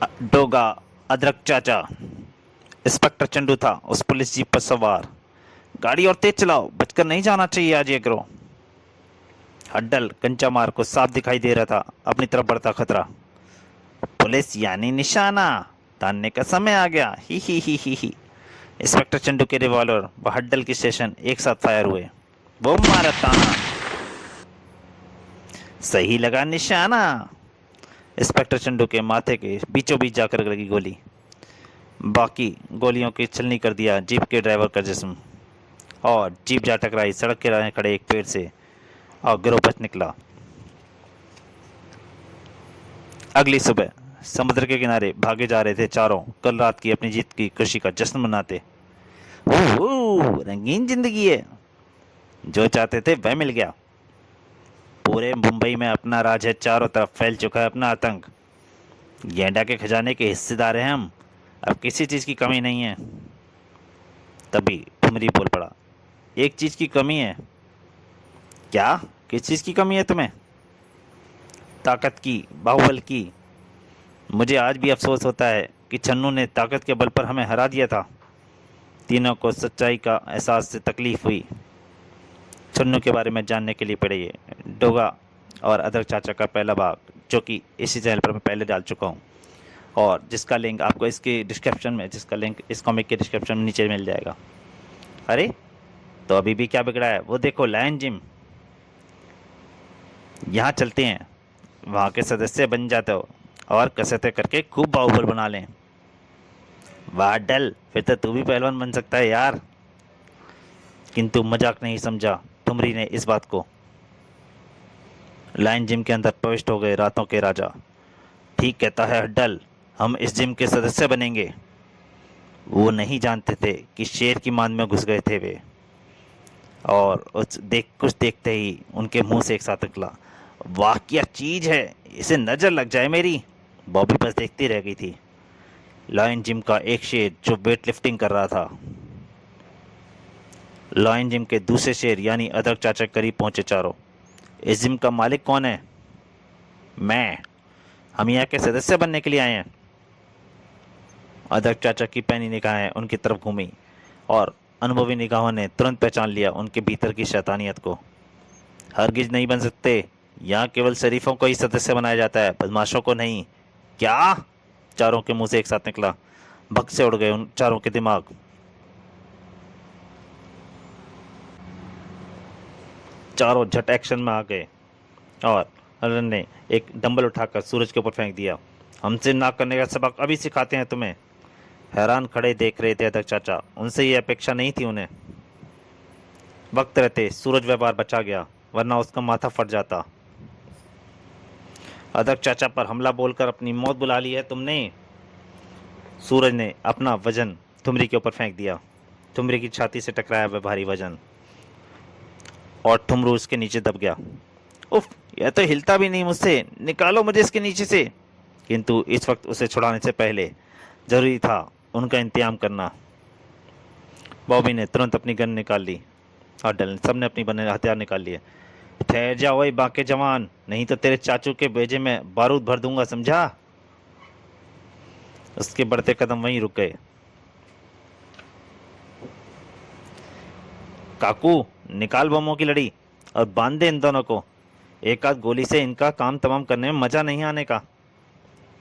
डोगा, अदरक चाचा, इंस्पेक्टर चंडू था उस पुलिस जीप पर सवार। गाड़ी और तेज चलाओ, बचकर नहीं जाना चाहिए आज ये करो। हड्डल कंचा मार को साफ दिखाई दे रहा था अपनी तरफ बढ़ता खतरा। पुलिस यानी निशाना, तानने का समय आ गया। ही। इंस्पेक्टर चंडू के रिवॉल्वर व हड्डल की स्टेशन एक साथ फायर हुए। वो मारा ताना, सही लगा निशाना। इंस्पेक्टर चंडू के माथे के बीचों बीच जाकर लगी गोली। बाकी गोलियों की छलनी कर दिया जीप के ड्राइवर का जिस्म, और जीप जा टकराई सड़क किनारे खड़े एक पेड़ से और गिरोह बच निकला। अगली सुबह समुद्र के किनारे भागे जा रहे थे चारों, कल रात की अपनी जीत की खुशी का जश्न मनाते। रंगीन जिंदगी है, जो चाहते थे वह मिल गया। पूरे मुंबई में अपना राज है, चारों तरफ फैल चुका है अपना आतंक। गेंडा के खजाने के हिस्सेदार हैं हम, अब किसी चीज की कमी नहीं है। तभी ठुमरी बोल पड़ा, एक चीज की कमी है। क्या? किस चीज की कमी है तुम्हें? ताकत की, बाहुबल की। मुझे आज भी अफसोस होता है कि छन्नू ने ताकत के बल पर हमें हरा दिया था। तीनों को सच्चाई का एहसास से तकलीफ हुई। छन्नू के बारे में जानने के लिए पढ़िए डोगा और अदरक चाचा का पहला भाग, जो कि इसी चैनल पर मैं पहले डाल चुका हूँ, और जिसका लिंक आपको इसके डिस्क्रिप्शन में, जिसका लिंक इस कॉमिक के डिस्क्रिप्शन में नीचे मिल जाएगा। अरे, तो अभी भी क्या बिगड़ा है? वो देखो लायन जिम, यहाँ चलते हैं, वहाँ के सदस्य बन जाते हो और कसरतें करके खूब बाहुबल बना लें। वाह डल, फिर तो तू भी पहलवान बन सकता है यार। किंतु मजाक नहीं समझा ठुमरी ने इस बात को। लायन जिम के अंदर प्रविष्ट हो गए रातों के राजा। ठीक कहता है हड्डल, हम इस जिम के सदस्य बनेंगे। वो नहीं जानते थे कि शेर की मान में घुस गए थे वे, और कुछ देखते ही उनके मुंह से एक साथ निकला, वाह क्या चीज है, इसे नजर लग जाए मेरी। बॉबी बस देखती रह गई थी। लायन जिम का एक शेर जो वेट लिफ्टिंग कर रहा था। लायन जिम के दूसरे शेर यानी अदरक चाचा करीब पहुंचे चारों। इस जिम का मालिक कौन है? मैं। हम यहाँ के सदस्य बनने के लिए आए हैं। अदरक चाचा की पैनी निगाहें उनकी तरफ घूमी, और अनुभवी निगाहों ने तुरंत पहचान लिया उनके भीतर की शैतानियत को। हरगिज नहीं बन सकते, यहाँ केवल शरीफों को ही सदस्य बनाया जाता है, बदमाशों को नहीं। क्या? चारों के मुंह से एक साथ निकला। भग से उड़ गए उन चारों के दिमाग। चारों झट एक्शन में आ गए, और अरन ने एक डंबल उठाकर सूरज के ऊपर फेंक दिया। हमसे ना करने का सबक अभी सिखाते हैं तुम्हें। हैरान खड़े देख रहे थे अध्यक्ष चाचा, उनसे ये अपेक्षा नहीं थी उन्हें। वक्त रहते सूरज व्यापार बचा गया, वरना उसका माथा फट जाता। अध्यक्ष चाचा पर हमला बोलकर अपनी मौत बुला ली है तुमने। सूरज ने अपना वजन ठुमरी के ऊपर फेंक दिया। ठुमरी की छाती से टकराया वह भारी वजन, और ठुमरू उसके नीचे दब गया। उफ, यह तो हिलता भी नहीं मुझसे, निकालो मुझे इसके नीचे से। किंतु इस वक्त उसे छुड़ाने से पहले जरूरी था उनका इंतजाम करना। बॉबी ने तुरंत अपनी गन निकाल ली, और डल सबने अपनी बने हथियार निकाल लिए। ठहर जा ओए बाके जवान, नहीं तो तेरे चाचू के बेजे में बारूद भर दूंगा, समझा? उसके बढ़ते कदम वहीं रुक गए। काकू, निकाल बमों की लड़ी और बांध दे इन दोनों को। एक आध गोली से इनका काम तमाम करने में मजा नहीं आने का।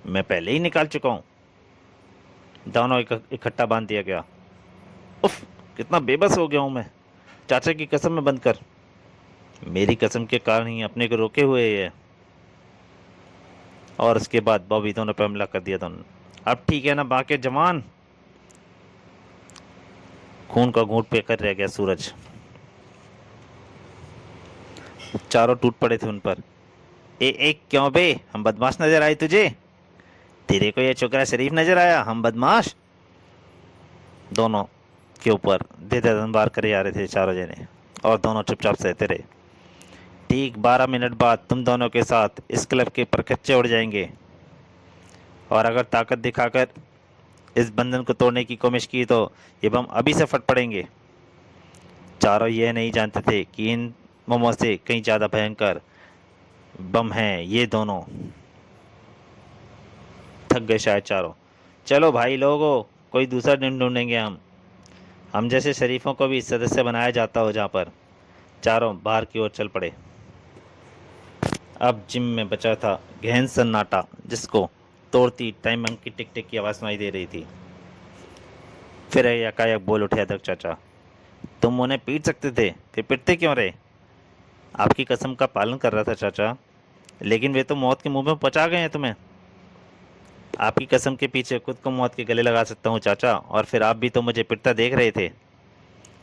मैं पहले ही निकाल चुका हूं। दोनों इकट्ठा बांध दिया गया। उफ, कितना बेबस हो गया हूं मैं। चाचा की कसम में बंद कर। मेरी कसम के कारण ही अपने को रोके हुए है। और उसके बाद बॉबी दोनों पे हमला कर दिया दोनों। अब ठीक है ना बाके जवान? खून का घूंट पीकर रह गया सूरज। चारों टूट पड़े थे उन पर। क्यों बे, हम बदमाश नजर आए तुझे? तेरे को ये छोकरा शरीफ नजर आया, हम बदमाश? दोनों के ऊपर दे वार करे जा रहे थे चारों जने, और दोनों चुपचाप सहते रहे। ठीक 12 मिनट बाद तुम दोनों के साथ इस क्लब के परखच्चे उड़ जाएंगे, और अगर ताकत दिखाकर इस बंधन को तोड़ने की कोशिश की तो ये बम अभी से फट पड़ेंगे। चारों ये नहीं जानते थे कि इन बमों से कहीं ज़्यादा भयंकर बम हैं ये दोनों। थक गए शायद चारों। चलो भाई लोगों, कोई दूसरा दिन ढूंढेंगे हम जैसे शरीफों को भी सदस्य बनाया जाता हो जहाँ पर। चारों बाहर की ओर चल पड़े। अब जिम में बचा था गहन सन्नाटा, जिसको तोड़ती टाइम बम की टिक टिक की आवाज़ सुनाई दे रही थी। फिर एकाएक बोल उठे अध्यक्ष चाचा, तुम उन्हें पीट सकते थे, फिर पिटते क्यों रहे? आपकी कसम का पालन कर रहा था चाचा, लेकिन वे तो मौत के मुंह में पहुंचा गए हैं तुम्हें। आपकी कसम के पीछे खुद को मौत के गले लगा सकता हूँ चाचा, और फिर आप भी तो मुझे पिटता देख रहे थे।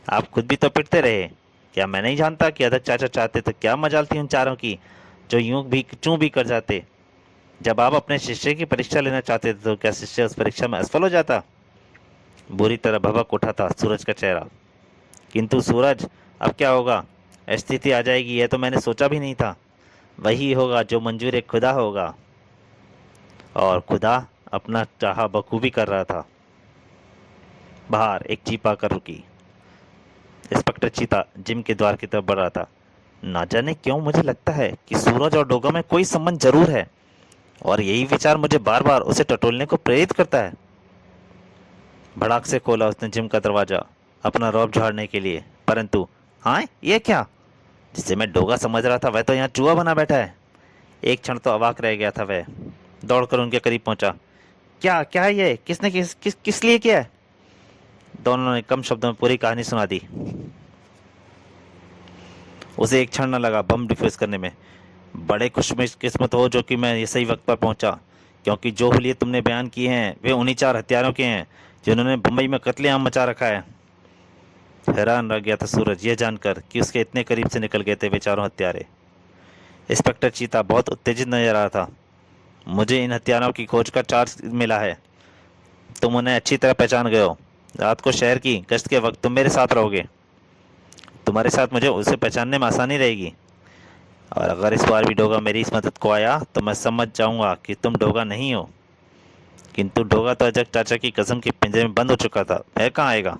आप खुद भी तो पिटते रहे। क्या मैं नहीं जानता कि अध्यक्ष चाचा चाहते तो क्या मजाल थी उन चारों की, जो यूं भी चूं भी कर जाते। जब आप अपने शिष्य की परीक्षा लेना चाहते थे तो क्या शिष्य उस परीक्षा में असफल हो जाता? बुरी तरह भभक उठा था सूरज का चेहरा। किंतु सूरज, अब क्या होगा? स्थिति आ जाएगी, यह तो मैंने सोचा भी नहीं था। वही होगा जो मंजूर खुदा होगा। और खुदा अपना चाहा बखूबी कर रहा था। बाहर एक जीप आकर रुकी। इंस्पेक्टर चीता जिम के द्वार की तरफ बढ़ रहा था। ना जाने क्यों मुझे लगता है कि सूरज और डोगा में कोई संबंध जरूर है, और यही विचार मुझे बार बार उसे टटोलने को प्रेरित करता है। भड़ाक से खोला उसने जिम का दरवाजा अपना रौब झाड़ने के लिए, परंतु हाँ, ये क्या? जिसे मैं डोगा समझ रहा था वह तो यहाँ चूहा बना बैठा है। एक क्षण तो अवाक रह गया था वह। दौड़कर उनके करीब पहुंचा। क्या क्या है ये? किसने किस लिए किया है? दोनों ने कम शब्दों में पूरी कहानी सुना दी। उसे एक क्षण न लगा बम डिफ्यूज करने में। बड़े खुशकिस्मत हो जो कि मैं ये सही वक्त पर पहुंचा, क्योंकि जो हुलिये तुमने बयान किए हैं वे उन्हीं चार हत्यारों के हैं जिन्होंने मुंबई में कत्लेआम मचा रखा है। हैरान रह गया था सूरज यह जानकर कि उसके इतने करीब से निकल गए थे वे चारों हत्यारे। इंस्पेक्टर चीता बहुत उत्तेजित नजर आ रहा था। मुझे इन हत्यारों की खोज का चार्ज मिला है। तुम उन्हें अच्छी तरह पहचान गए हो। रात को शहर की गश्त के वक्त तुम मेरे साथ रहोगे। तुम्हारे साथ मुझे उसे पहचानने में आसानी रहेगी, और अगर इस बार भी डोगा मेरी इस मदद को आया तो मैं समझ जाऊंगा कि तुम डोगा नहीं हो। किंतु डोगा तो अजक चाचा की कसम के पिंजरे में बंद हो चुका था, है कहाँ आएगा?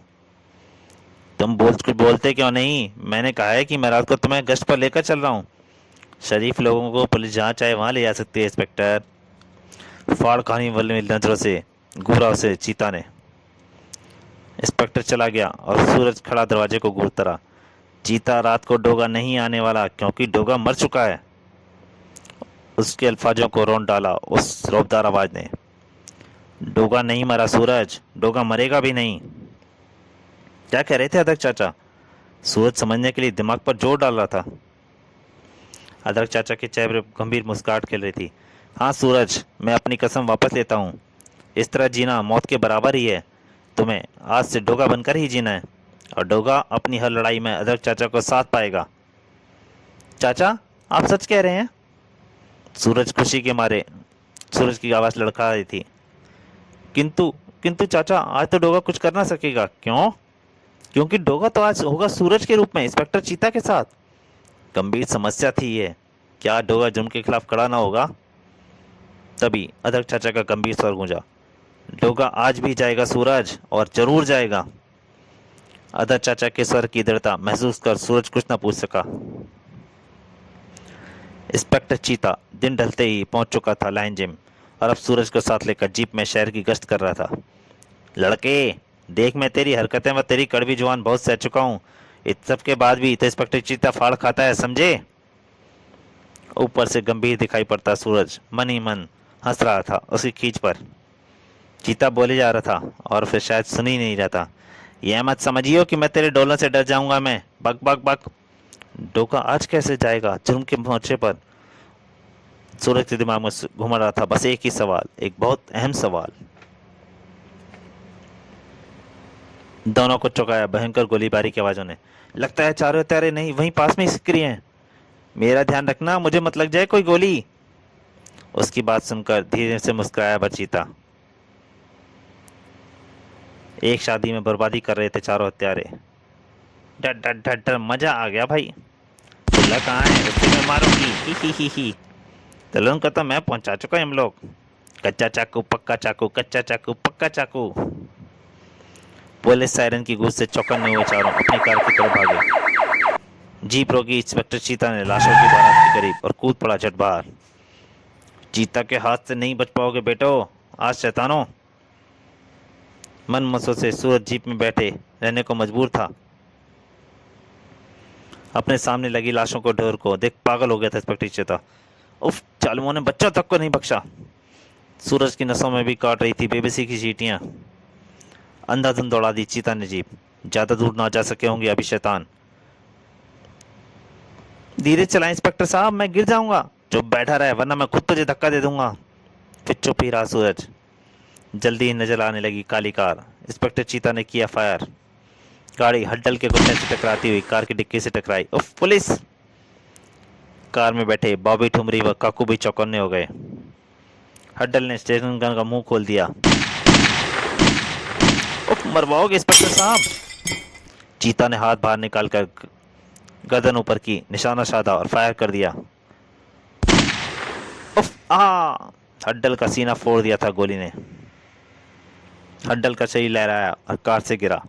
तुम बोलते क्यों नहीं? मैंने कहा है कि मैं रात को तुम्हें गश्त पर लेकर चल रहा हूँ। शरीफ लोगों को पुलिस जहाँ चाहे वहाँ ले जा सकती है इंस्पेक्टर। फाड़ खानी वाली नजरों से घूरा उसे चीता ने। इंस्पेक्टर चला गया और सूरज खड़ा दरवाजे को घूरता रहा। चीता रात को डोगा नहीं आने वाला, क्योंकि डोगा मर चुका है। उसके अल्फाजों को रौंद डाला उस रौबदार आवाज ने। डोगा नहीं मरा सूरज, डोगा मरेगा भी नहीं। क्या कह रहे थे अध्यक्ष चाचा? सूरज समझने के लिए दिमाग पर जोर डाल रहा था। अध्यक्ष चाचा के चेहरे पर गंभीर मुस्कुराहट खिल रही थी। हाँ सूरज, मैं अपनी कसम वापस लेता हूँ। इस तरह जीना मौत के बराबर ही है। तुम्हें आज से डोगा बनकर ही जीना है, और डोगा अपनी हर लड़ाई में अध्यक्ष चाचा को साथ पाएगा। चाचा, आप सच कह रहे हैं? सूरज खुशी के मारे सूरज की आवाज़ लड़खड़ा रही थी। किंतु किंतु चाचा, आज तो डोगा कुछ कर ना सकेगा। क्यों? क्योंकि डोगा तो आज होगा सूरज के रूप में इंस्पेक्टर चीता के साथ। गंभीर समस्या थी ये। क्या डोगा जुर्म के खिलाफ खड़ा ना होगा? तभी अध्यक्ष चाचा का गंभीर स्वर गूंजा। डोगा आज भी जाएगा सूरज, और जरूर जाएगा। अध्यक्ष चाचा के स्वर की दृढ़ता महसूस कर सूरज कुछ न पूछ सका। इंस्पेक्टर चीता दिन ढलते ही पहुंच चुका था लाइन जिम, और अब सूरज को साथ लेकर जीप में शहर की गश्त कर रहा था। लड़के देख, मैं तेरी हरकतें व तेरी कड़वी जुबान बहुत सह चुका हूँ। इस सब के बाद भी तो इंस्पेक्टर चीता फाड़ खाता है, समझे? ऊपर से गंभीर दिखाई पड़ता सूरज मन ही मन हंस रहा था उसकी खींच पर। चीता बोले जा रहा था और फिर शायद सुन ही नहीं रहा था। यह मत समझियो कि मैं तेरे डोलों से डर जाऊंगा मैं। बक बक बक। डोका आज कैसे जाएगा जुर्म के मोर्चे पर? सूरज के दिमाग में घूम रहा था बस एक ही सवाल, एक बहुत अहम सवाल। दोनों को चौंकाया भयंकर गोलीबारी की आवाजों ने। लगता है चारों हत्यारे नहीं वहीं पास में ही सक्रिय हैं। मेरा ध्यान रखना, मुझे मत लग जाए कोई गोली। उसकी बात सुनकर धीरे से मुस्कुराया बचीता। एक शादी में बर्बादी कर रहे थे चारों हत्यारे। डर डर डर डर, मजा आ गया भाई। खुला कहाँ है? उसी में मारूंगी। ही। तलून को तो मैं पहुंचा चुका हम लोग। कच्चा चाकू पक्का चाकू, कच्चा चाकू पक्का चाकू। पुलिस सायरन की गूंज से चौकन्ने हुए चारों अपनी कार की तरफ भागे। जीप रोकी। इंस्पेक्टर चीता ने लाशों की बारात के करीब और कूद पड़ा झट बाहर। चीता के हाथ से नहीं बच पाओगे बेटो, आज शैतानों। मन मसों से सूरज जीप में बैठे रहने को मजबूर था। अपने सामने लगी लाशों को ढोर को देख पागल हो गया था इंस्पेक्टर चीता। उफ, जालिमों ने बच्चों तक को नहीं बख्शा। सूरज की नसों में भी काट रही थी बेबसी की चींटियां। अंधाधुंध दौड़ा दी चीता ने जीप। ज्यादा दूर ना जा सके होंगे अभी शैतान। धीरे चलाएं इंस्पेक्टर साहब, मैं गिर जाऊंगा। चुप बैठा रहे वरना मैं खुद तुझे धक्का दे दूंगा। फिर चुप ही रहा सूरज। जल्दी ही नजर आने लगी काली कार। इंस्पेक्टर चीता ने किया फायर। गाड़ी हड्डल के घुटने से टकराती हुई कार की डिक्की से टकराई। उफ, पुलिस। कार में बैठे बॉबी ठुमरी व काकू भी चौकन्ने हो गए। हड्डल ने स्टेशन गन का मुंह खोल दिया। उफ, मरवाओगे इंस्पेक्टर साहब। चीता ने हाथ बाहर निकालकर गर्दन ऊपर की, निशाना साधा और फायर कर दिया। उफ, हड्डल का सीना फोड़ दिया था गोली ने। हड्डल का शरीर लहराया और कार से गिरा।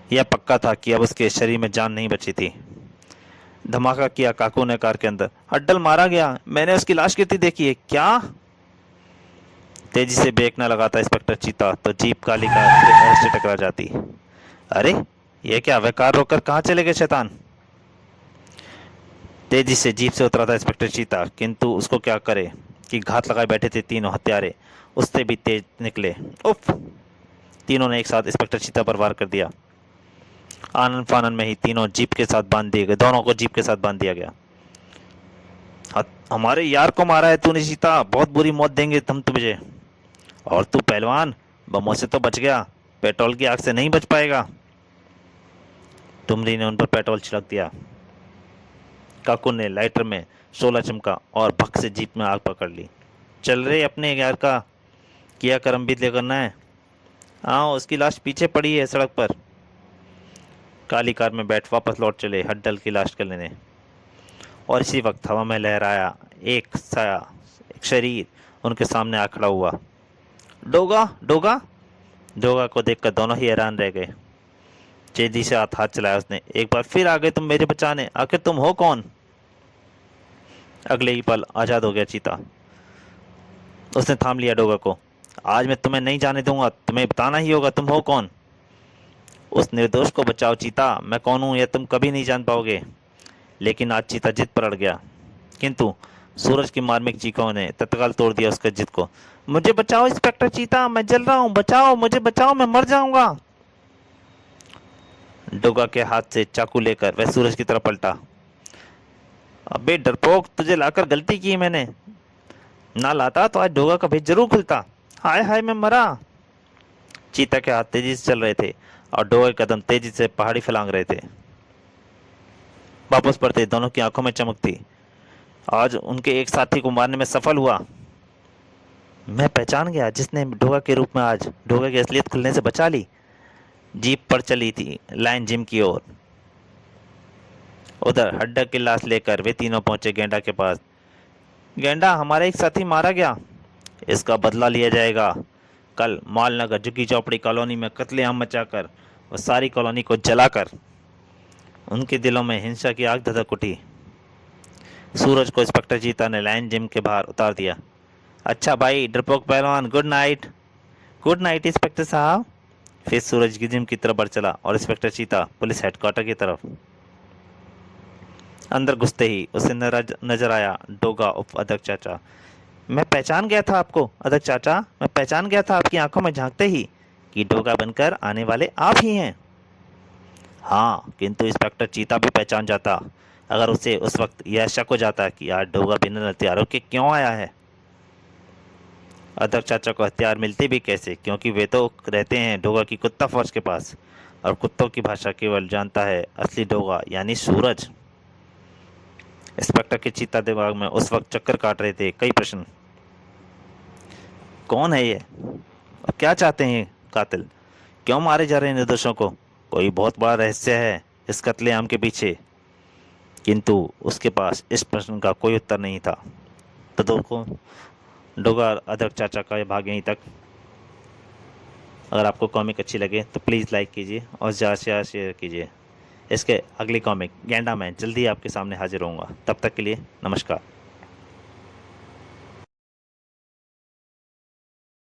यह पक्का था कि अब उसके शरीर में जान नहीं बची थी। धमाका किया काकू ने कार के अंदर। हड्डल मारा गया, मैंने उसकी लाश गिरती देखी है। क्या? तेजी से ब्रेक न लगाता इंस्पेक्टर चीता तो जीप काली कार से टकरा जाती। अरे ये क्या, वह कार रोककर कहाँ चले गए शैतान? तेजी से जीप से उतरा था इंस्पेक्टर चीता, किंतु उसको क्या करे कि घात लगाए बैठे थे तीनों हत्यारे उससे भी तेज निकले। उफ! तीनों ने एक साथ इंस्पेक्टर चीता पर वार कर दिया। आनन फानन में ही तीनों जीप के साथ बांध दिए गए। दोनों को जीप के साथ बांध दिया गया। हमारे यार को मारा है तूने चीता, बहुत बुरी मौत देंगे हम तुझे। और तू पहलवान, बमों से तो बच गया, पेट्रोल की आग से नहीं बच पाएगा। टुमरी ने उन पर पेट्रोल छिड़क दिया। काकू ने लाइटर में शोला चमका और भक से जीप में आग पकड़ ली। चल रहे अपने यार का किया कर्म भी करना है। हाँ, उसकी लाश पीछे पड़ी है सड़क पर। काली कार में बैठ वापस लौट चले हड्डल की लाश कर लेने। और इसी वक्त हवा में लहराया एक साया, एक शरीर उनके सामने आ खड़ा हुआ। डोगा, डोगा। डोगा को देखकर दोनों ही हैरान रह गए। तेजी से हाथ चलाया उसने। एक बार फिर आ गए तुम मेरे बचाने, आखिर तुम हो कौन? अगले ही पल आजाद हो गया चीता। उसने थाम लिया डोगा को। आज मैं तुम्हें नहीं जाने दूंगा, तुम्हें बताना ही होगा तुम हो कौन। उस निर्दोष को बचाओ चीता, मैं कौन हूं यह तुम कभी नहीं जान पाओगे। लेकिन आज चीता जिद पर अड़ गया, किंतु सूरज की मार्मिक चीखों ने तत्काल तोड़ दिया उसके जिद को। मुझे बचाओ इंस्पेक्टर चीता, मैं जल रहा हूं, बचाओ मुझे, बचाओ, मैं मर जाऊंगा। डोगा के हाथ से चाकू लेकर वह सूरज की तरफ पलटा। अबे डरपोक, तुझे लाकर गलती की मैंने। ना लाता तो आज डोगा का भेद जरूर खुलता। हाय हाय, मैं मरा। चीता के हाथ तेजी से चल रहे थे और डोगा के कदम तेजी से पहाड़ी फैलांग रहे थे। वापस पड़ते दोनों की आंखों में चमक थी। आज उनके एक साथी को मारने में सफल हुआ। मैं पहचान गया जिसने डोगा के रूप में आज डोगा की असलियत खुलने से बचा ली। जीप पर चली थी लाइन जिम की ओर। उधर हड्डा की लाश लेकर वे तीनों पहुंचे गेंडा के पास। गेंडा, हमारा एक साथी मारा गया, इसका बदला लिया जाएगा। कल मालनगर झुग्गी चौपड़ी कॉलोनी में कत्लेआम मचाकर और सारी कॉलोनी को जलाकर उनके दिलों में हिंसा की आग धधक उठी। सूरज को इंस्पेक्टर चीता ने लाइन जिम के बाहर उतार दिया। अच्छा भाई डरपोक पहलवान, good night. Good night inspector साहब। फिर सूरज की जिम की तरफ बढ़ चला और इंस्पेक्टर चीता पुलिस हेडक्वार्टर की तरफ। अंदर घुसते ही उसे नजर आया डोगा उप अध्यक्ष चाचा। मैं पहचान गया था आपको अध्यक्ष चाचा, मैं पहचान गया था आपकी आंखों में झांकते ही कि डोगा बनकर आने वाले आप ही हैं। हाँ, किंतु इंस्पेक्टर चीता भी पहचान जाता अगर उसे उस वक्त यह शक हो जाता कि आज डोगा बिना हथियारों के क्यों आया है। अध्यक्ष चाचा को हथियार मिलते भी कैसे, क्योंकि वे तो रहते हैं डोगा की कुत्ता फौज के पास और कुत्तों की भाषा केवल जानता है असली डोगा यानी सूरज। इंस्पेक्टर के चीता दिमाग में उस वक्त चक्कर काट रहे थे कई प्रश्न। कौन है ये और क्या चाहते हैं कातिल, क्यों मारे जा रहे हैं निर्दोषों को? कोई बहुत बड़ा रहस्य है इस कत्लेआम के पीछे, किंतु उसके पास इस प्रश्न का कोई उत्तर नहीं था। तो दोस्तों, डोगा अध्यक्ष चाचा का ये भाग यहीं तक। अगर आपको कॉमिक अच्छी लगे तो प्लीज़ लाइक कीजिए और ज़्यादा से ज़्यादा शेयर कीजिए। इसके अगली कॉमिक गेंडा मैं जल्दी आपके सामने हाजिर होऊंगा। तब तक के लिए नमस्कार।